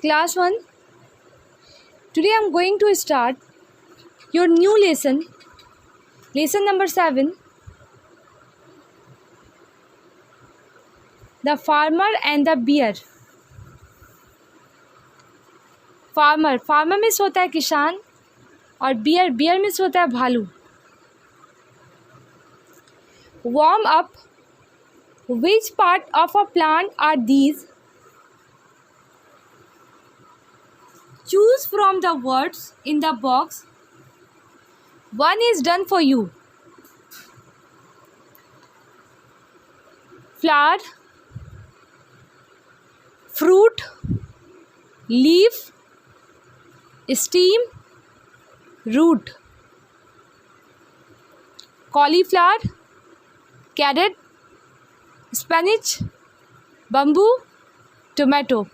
Class 1. Today I am going to start your new lesson. Lesson number 7. The farmer and the bear. Farmer means होता है किसान और bear means होता है भालू. Warm up. Which part of a plant are these? Choose from the words in the box. One is done for you. Flower, fruit, leaf, stem, root. Cauliflower, carrot, spinach, bamboo, tomato.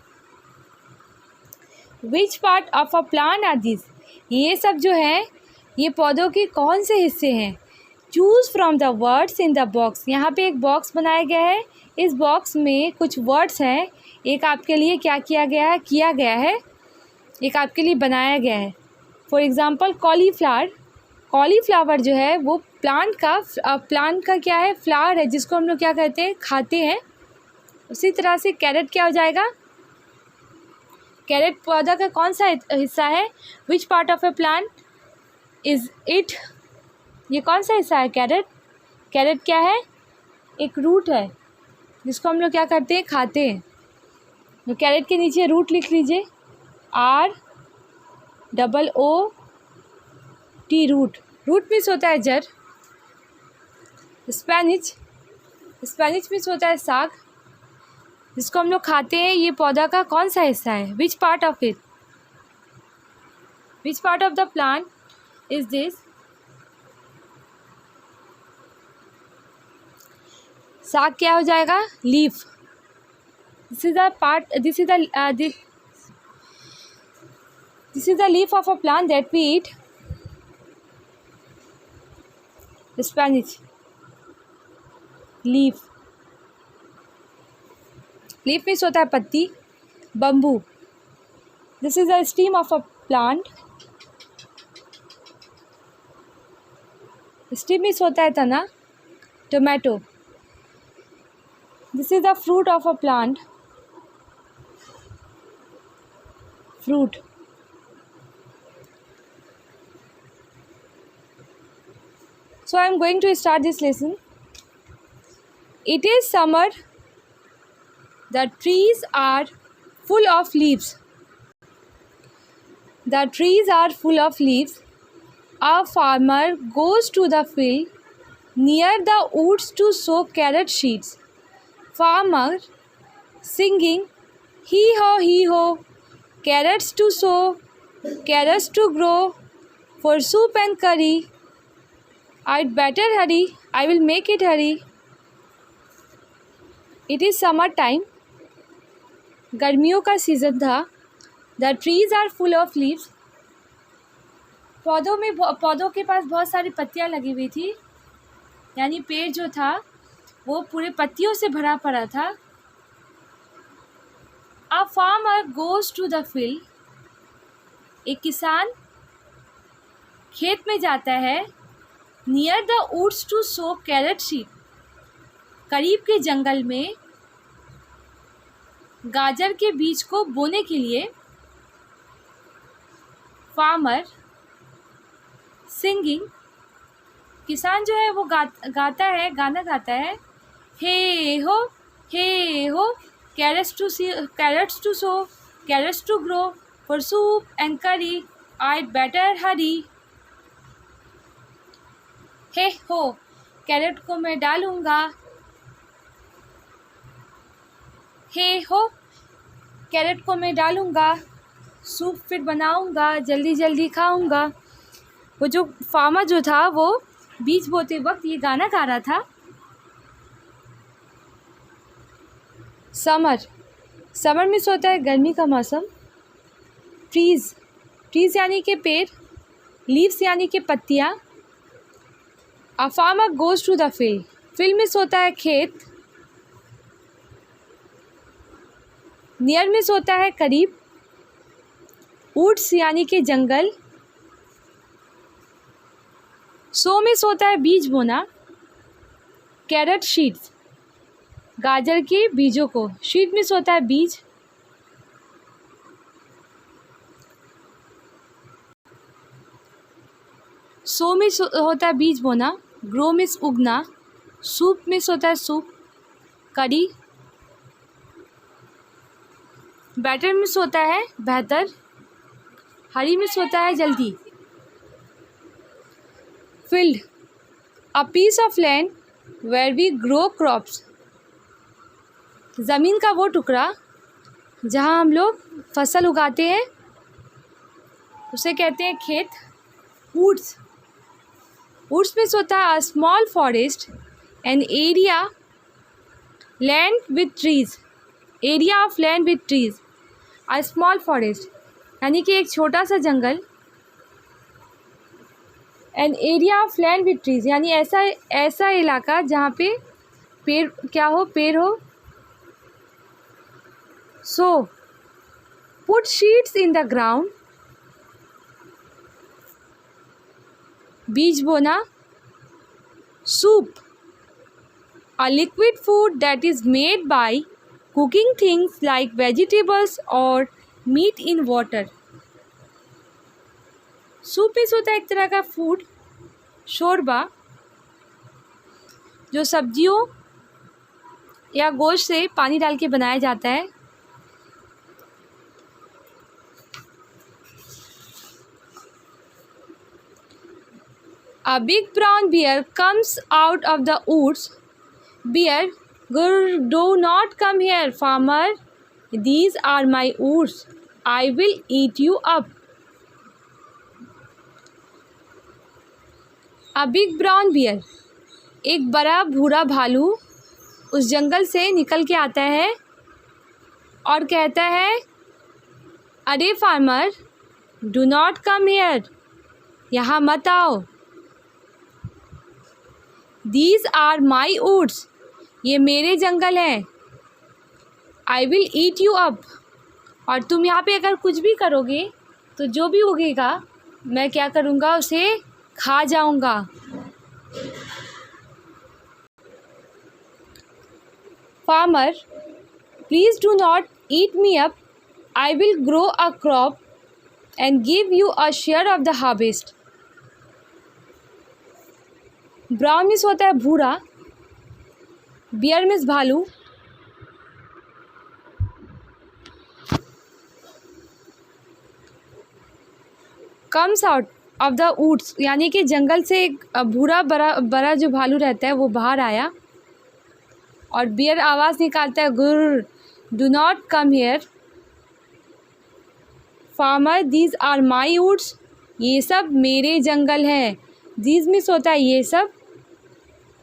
Which part of a plant are this? ये सब जो है ये पौधों के कौन से हिस्से हैं? Choose from the words in the box. यहाँ पे एक बॉक्स बनाया गया है. इस बॉक्स में कुछ वर्ड्स हैं. एक आपके लिए क्या किया गया है एक आपके लिए बनाया गया है. फॉर एग्ज़ाम्पल कॉलीफ्लावर जो है वो प्लांट का क्या है? फ्लावर है जिसको हम लोग क्या कहते हैं? खाते हैं. उसी तरह से कैरेट क्या हो जाएगा? कैरेट पौधा का कौन सा हिस्सा है? Which part of A plant is it? ये कौन सा हिस्सा है? कैरेट क्या है? एक रूट है जिसको हम लोग क्या करते हैं? खाते हैं. तो कैरेट के नीचे रूट लिख लीजिए. ROOT. रूट मीन्स होता है जड़. स्पेनिच मीन्स होता है साग जिसको हम लोग खाते हैं. ये पौधा का कौन सा हिस्सा है? Which part of it? Which part of the plant is this? साग क्या हो जाएगा? Leaf. This is the leaf of a plant that we eat. Spinach. Leaf means होता है पत्ती. Bamboo. This is the stem of a plant. Stem means होता है तना. Tomato. This is the fruit of a plant. Fruit. So I am going to start this lesson. It is summer. The trees are full of leaves. The trees are full of leaves. A farmer goes to the field near the woods to sow carrot seeds. Farmer singing, hee ho, carrots to sow, carrots to grow, for soup and curry. I'd better hurry, I will make it hurry. It is summer time. गर्मियों का season था. The trees are full of leaves. पौधों के पास बहुत सारी पत्तियाँ लगी हुई थी. यानी पेड़ जो था वो पूरे पत्तियों से भरा पड़ा था. A farmer goes to the field. एक किसान खेत में जाता है. Near the woods to sow carrot seed. करीब के जंगल में गाजर के बीज को बोने के लिए. Farmer singing. किसान जो है वो गाना गाता है. Hey ho carrots to sow, carrots to grow, for soup and curry, I better हरी. हे हो कैरेट को मैं डालूँगा. हे हो कैरेट को मैं डालूँगा. सूप फिर बनाऊँगा, जल्दी जल्दी खाऊँगा. वो जो फार्मर जो था वो बीज बोते वक्त ये गाना गा रहा था. समर मीन्स होता है गर्मी का मौसम. ट्रीज़ यानी कि पेड़. लीव्स यानी कि पत्तियाँ. A farmer goes to the field. Field means होता है खेत. नियर मिस होता है करीब, वुड्स यानी कि जंगल। सो मिस होता है बीज बोना। कैरेट शीड्स, गाजर के बीजों को। शीड मिस होता है बीज। सो मिस होता है बीज बोना। ग्रो मिस उगना। सूप मिस होता है सूप, करी। बेटर मिस होता है बेहतर। हरी मिस होता है जल्दी। Field, a piece of land where we grow crops. ज़मीन का वो टुकड़ा जहाँ हम लोग फसल उगाते हैं उसे कहते हैं खेत। वुड्स, वुड्स मिस होता है a small forest, an area land with trees. Area of land with trees. A small forest यानी कि एक छोटा सा जंगल। An area of land with trees यानी ऐसा इलाका जहाँ पे पेड़ क्या हो, पेड़ हो। So put seeds in the ground. बीज बोना। Soup, a liquid food that is made by cooking things like vegetables और मीट इन वाटर। सूप इस होता है एक तरह का फूड, शोरबा, जो सब्जियों या गोश्त से पानी डाल के बनाया जाता है। A big brown bear comes out of the woods. Bear, do not come here, farmer. These are my woods. I will eat you up. A big brown bear, एक बड़ा भूरा भालू उस जंगल से निकल के आता है और कहता है, अरे farmer, do not come here, यहाँ मत आओ। These are my woods, ये मेरे जंगल हैं। I will eat you up, और तुम यहाँ पे अगर कुछ भी करोगे तो जो भी उगेगा मैं क्या करूँगा, उसे खा जाऊँगा। Farmer, please do not eat me up. I will grow a crop and give you a share of the harvest. Brown means होता है भूरा। बियर मिस भालू। Comes out of the woods यानी कि जंगल से एक भूरा बड़ा जो भालू रहता है वो बाहर आया और बियर आवाज़ निकालता है, गुर, do not come here farmer, these are my woods, ये सब मेरे जंगल हैं। दीज मिस होता है ये सब,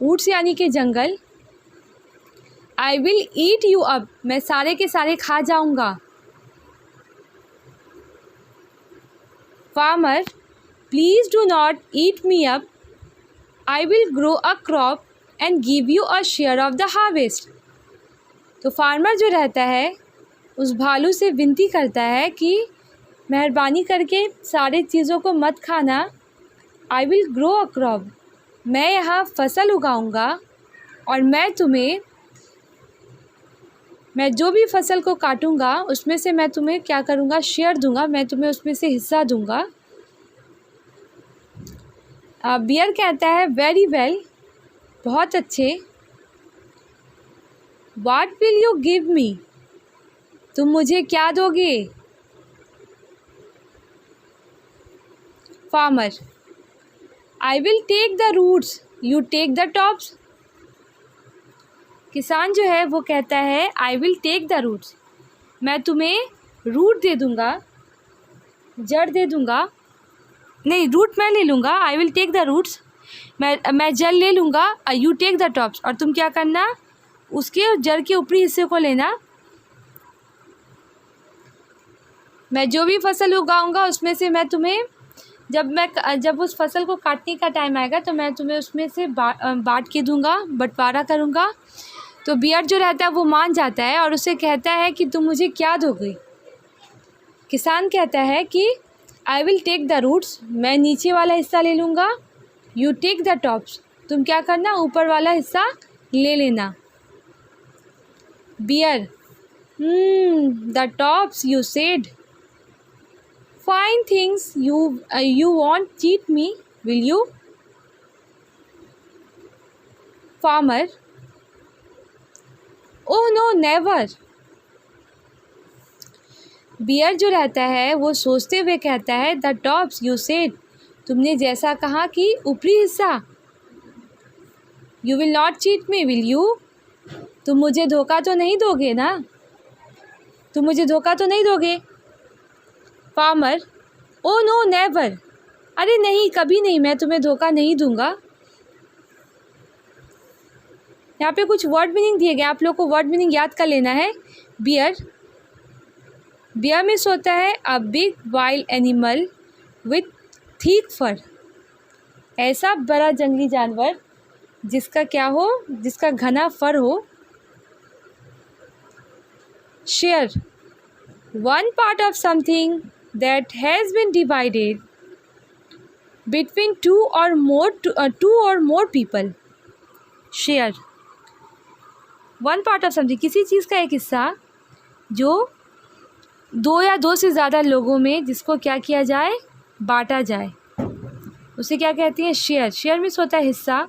वुड्स यानी कि जंगल। I will eat you up, मैं सारे के सारे खा जाऊंगा। Farmer, please do not eat me up, I will grow a crop and give you a share of the harvest. तो फार्मर जो रहता है उस भालू से विनती करता है कि मेहरबानी करके सारे चीज़ों को मत खाना। आई विल ग्रो अ क्रॉप, मैं यहाँ फसल उगाऊंगा और मैं जो भी फसल को काटूंगा उसमें से मैं तुम्हें क्या करूँगा, शेयर दूंगा, मैं तुम्हें उसमें से हिस्सा दूंगा। बियर कहता है, वेरी वेल, बहुत अच्छे। What will you give me, तुम मुझे क्या दोगे। Farmer, I will take the roots, you take the tops. किसान जो है वो कहता है, I will take the roots, मैं तुम्हें रूट दे दूँगा, जड़ दे दूँगा। नहीं, रूट मैं ले लूँगा, I will take the roots, मैं जड़ ले लूँगा। यू टेक द टॉप्स, और तुम क्या करना, उसके जड़ के ऊपरी हिस्से को लेना। मैं जो भी फसल उगाऊँगा उसमें से मैं तुम्हें जब उस फसल को काटने का टाइम आएगा तो मैं तुम्हें उसमें से बांट के दूंगा, बंटवारा करूंगा। तो बियर जो रहता है वो मान जाता है और उसे कहता है कि तुम मुझे क्या दोगे। किसान कहता है कि I will take the roots, मैं नीचे वाला हिस्सा ले लूँगा। यू टेक द टॉप्स, तुम क्या करना, ऊपर वाला हिस्सा ले लेना। Bear, the tops you said, fine things, you won't cheat me, will you. Farmer, oh no never. Bear जो रहता है वो सोचते हुए कहता है द टॉप्स यू सेड, तुमने जैसा कहा कि ऊपरी हिस्सा। You will not cheat me, will you, तुम मुझे धोखा तो नहीं दोगे ना, तुम मुझे धोखा तो नहीं दोगे। फार्मर, ओ नो नेवर, अरे नहीं, कभी नहीं, मैं तुम्हें धोखा नहीं दूंगा। यहाँ पे कुछ वर्ड मीनिंग दिए गए, आप लोग को वर्ड मीनिंग याद कर लेना है। बियर, बियर मीन्स होता है a big wild animal with thick fur, ऐसा बड़ा जंगली जानवर जिसका क्या हो, जिसका घना फर हो। Share, one part of something that has been divided between two or more people. Share, one part of something, किसी चीज़ का एक हिस्सा जो दो या दो से ज़्यादा लोगों में जिसको क्या किया जाए, बांटा जाए, उसे क्या कहते हैं, शेयर। शेयर मीन्स होता है हिस्सा।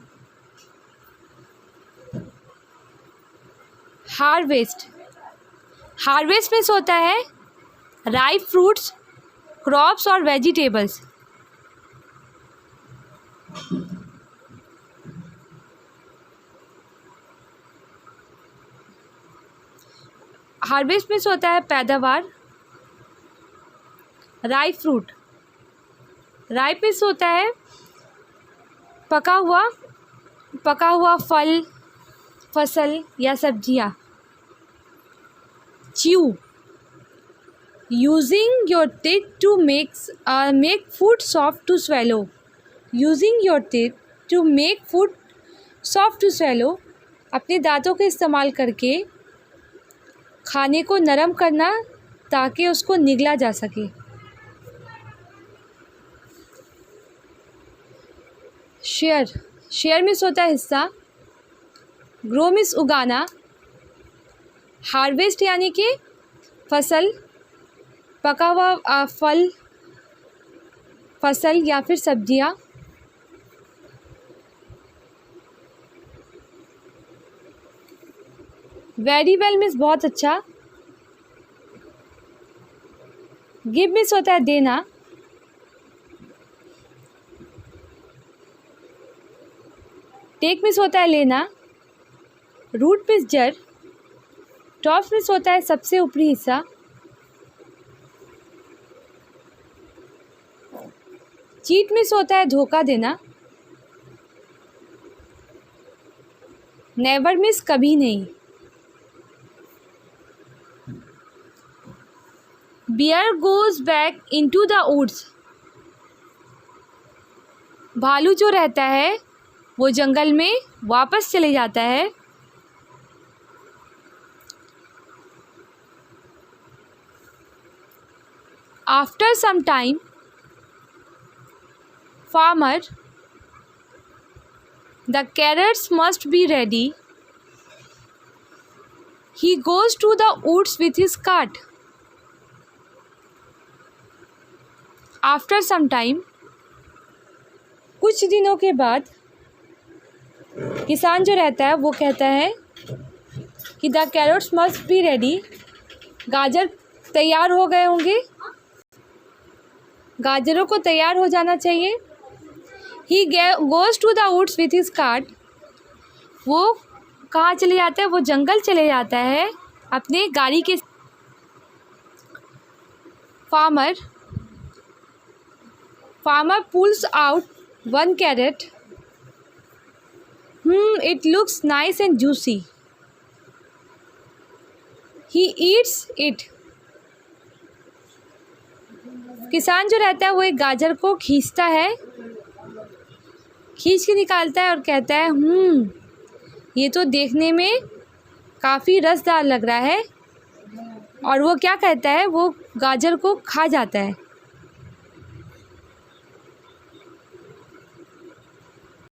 हार्वेस्ट, हार्वेस्ट मीन्स होता है राइप फ्रूट्स, क्रॉप्स और वेजिटेबल्स। हार्वेस्ट मीन्स होता है पैदावार। राइप फ्रूट, राइप मीन्स होता है पका हुआ फल, फसल या सब्जियां। Chew, using your teeth to make food soft to swallow, using your teeth to make food soft to swallow, अपने दांतों का इस्तेमाल करके खाने को नरम करना ताकि उसको निगला जा सके। शेयर, शेयर मीन्स होता है हिस्सा। ग्रो मीन्स उगाना। हार्वेस्ट यानी कि फसल, पका हुआ फल, फसल या फिर सब्जियां। वेरी वेल मीन्स बहुत अच्छा। गिव मीन्स होता है देना। टेक मीन्स होता है लेना। रूट मीन्स जड़। टॉप मीन्स होता है सबसे ऊपरी हिस्सा। चीट मीन्स होता है धोखा देना। नेवर मीन्स कभी नहीं। Bear goes back into the woods, भालू जो रहता है वो जंगल में वापस चले जाता है। After some time, farmer, the carrots must be ready, he goes to the woods with his cart. After some time, कुछ दिनों के बाद, किसान जो रहता है वो कहता है कि the carrots must be ready, गाजर तैयार हो गए होंगे, गाजरों को तैयार हो जाना चाहिए। He goes to the woods with his cart, वो कहाँ चले जाता है, वो जंगल चले जाता है अपने गाड़ी के। Farmer, farmer pulls out one carrot, it looks nice and juicy, he eats it। किसान जो रहता है वो एक गाजर को खींचता है, खींच के निकालता है और कहता है ये तो देखने में काफ़ी रसदार लग रहा है, और वो क्या कहता है, वो गाजर को खा जाता है।